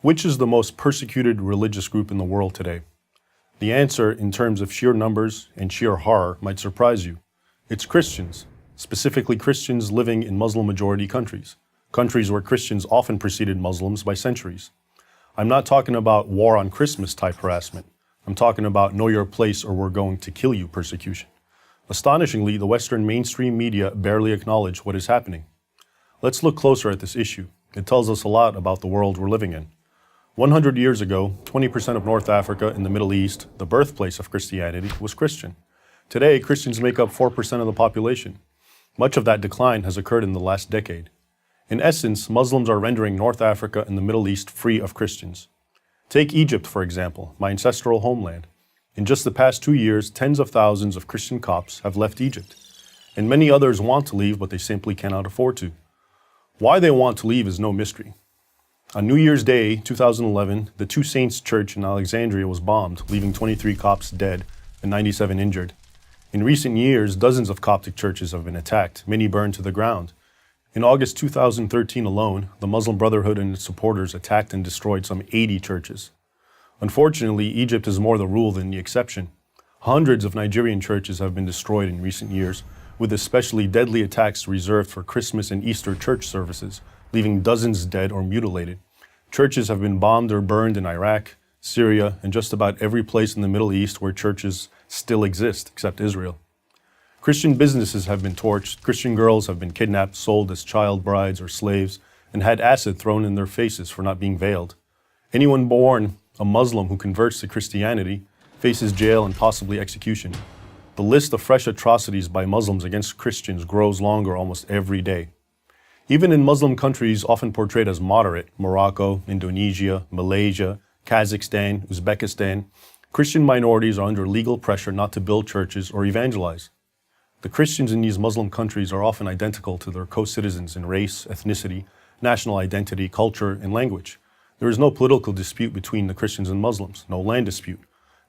Which is the most persecuted religious group in the world today? The answer, in terms of sheer numbers and sheer horror, might surprise you. It's Christians, specifically Christians living in Muslim-majority countries, countries where Christians often preceded Muslims by centuries. I'm not talking about war on Christmas type harassment. I'm talking about know your place or we're going to kill you persecution. Astonishingly, the Western mainstream media barely acknowledge what is happening. Let's look closer at this issue. It tells us a lot about the world we're living in. 100 years ago, 20% of North Africa and the Middle East, the birthplace of Christianity, was Christian. Today, Christians make up 4% of the population. Much of that decline has occurred in the last decade. In essence, Muslims are rendering North Africa and the Middle East free of Christians. Take Egypt, for example, my ancestral homeland. In just the past 2 years, tens of thousands of Christian Copts have left Egypt. And many others want to leave, but they simply cannot afford to. Why they want to leave is no mystery. On New Year's Day, 2011, the Two Saints Church in Alexandria was bombed, leaving 23 Copts dead and 97 injured. In recent years, dozens of Coptic churches have been attacked, many burned to the ground. In August 2013 alone, the Muslim Brotherhood and its supporters attacked and destroyed some 80 churches. Unfortunately, Egypt is more the rule than the exception. Hundreds of Nigerian churches have been destroyed in recent years, with especially deadly attacks reserved for Christmas and Easter church services, leaving dozens dead or mutilated. Churches have been bombed or burned in Iraq, Syria, and just about every place in the Middle East where churches still exist, except Israel. Christian businesses have been torched, Christian girls have been kidnapped, sold as child brides or slaves, and had acid thrown in their faces for not being veiled. Anyone born a Muslim who converts to Christianity faces jail and possibly execution. The list of fresh atrocities by Muslims against Christians grows longer almost every day. Even in Muslim countries often portrayed as moderate, Morocco, Indonesia, Malaysia, Kazakhstan, Uzbekistan, Christian minorities are under legal pressure not to build churches or evangelize. The Christians in these Muslim countries are often identical to their co-citizens in race, ethnicity, national identity, culture, and language. There is no political dispute between the Christians and Muslims, no land dispute.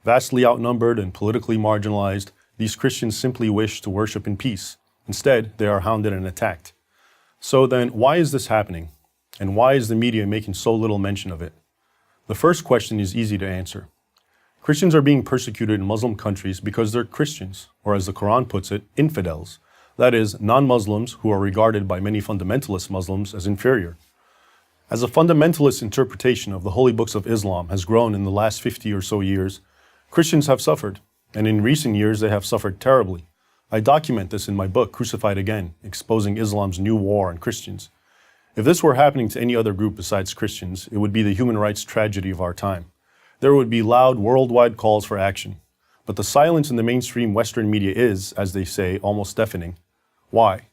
Vastly outnumbered and politically marginalized, these Christians simply wish to worship in peace. Instead, they are hounded and attacked. So then, why is this happening? And why is the media making so little mention of it? The first question is easy to answer. Christians are being persecuted in Muslim countries because they're Christians, or as the Quran puts it, infidels. That is, non-Muslims who are regarded by many fundamentalist Muslims as inferior. As a fundamentalist interpretation of the holy books of Islam has grown in the last 50 or so years, Christians have suffered, and in recent years they have suffered terribly. I document this in my book, Crucified Again, Exposing Islam's New War on Christians. If this were happening to any other group besides Christians, it would be the human rights tragedy of our time. There would be loud worldwide calls for action. But the silence in the mainstream Western media is, as they say, almost deafening. Why?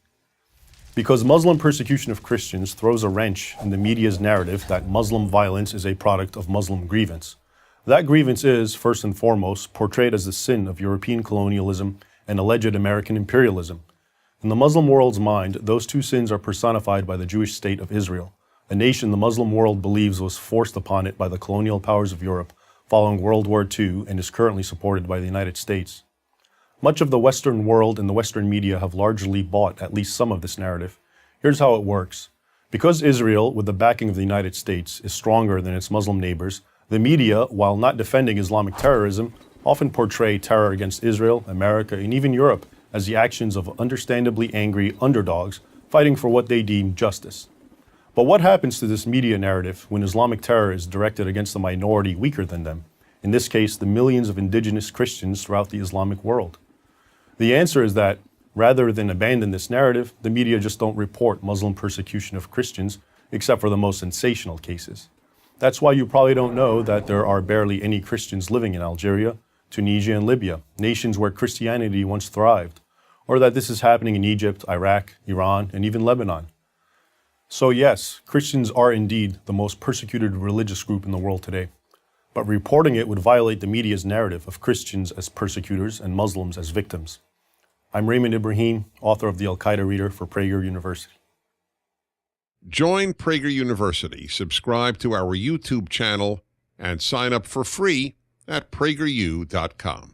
Because Muslim persecution of Christians throws a wrench in the media's narrative that Muslim violence is a product of Muslim grievance. That grievance is, first and foremost, portrayed as the sin of European colonialism and alleged American imperialism. In the Muslim world's mind, those two sins are personified by the Jewish state of Israel, a nation the Muslim world believes was forced upon it by the colonial powers of Europe following World War II and is currently supported by the United States. Much of the Western world and the Western media have largely bought at least some of this narrative. Here's how it works. Because Israel, with the backing of the United States, is stronger than its Muslim neighbors, the media, while not defending Islamic terrorism, often portray terror against Israel, America, and even Europe as the actions of understandably angry underdogs fighting for what they deem justice. But what happens to this media narrative when Islamic terror is directed against a minority weaker than them? In this case, the millions of indigenous Christians throughout the Islamic world. The answer is that, rather than abandon this narrative, the media just don't report Muslim persecution of Christians, except for the most sensational cases. That's why you probably don't know that there are barely any Christians living in Algeria, Tunisia, and Libya, nations where Christianity once thrived, or that this is happening in Egypt, Iraq, Iran, and even Lebanon. So yes, Christians are indeed the most persecuted religious group in the world today, but reporting it would violate the media's narrative of Christians as persecutors and Muslims as victims. I'm Raymond Ibrahim, author of the Al-Qaeda Reader for Prager University. Join Prager University, subscribe to our YouTube channel, and sign up for free at prageru.com.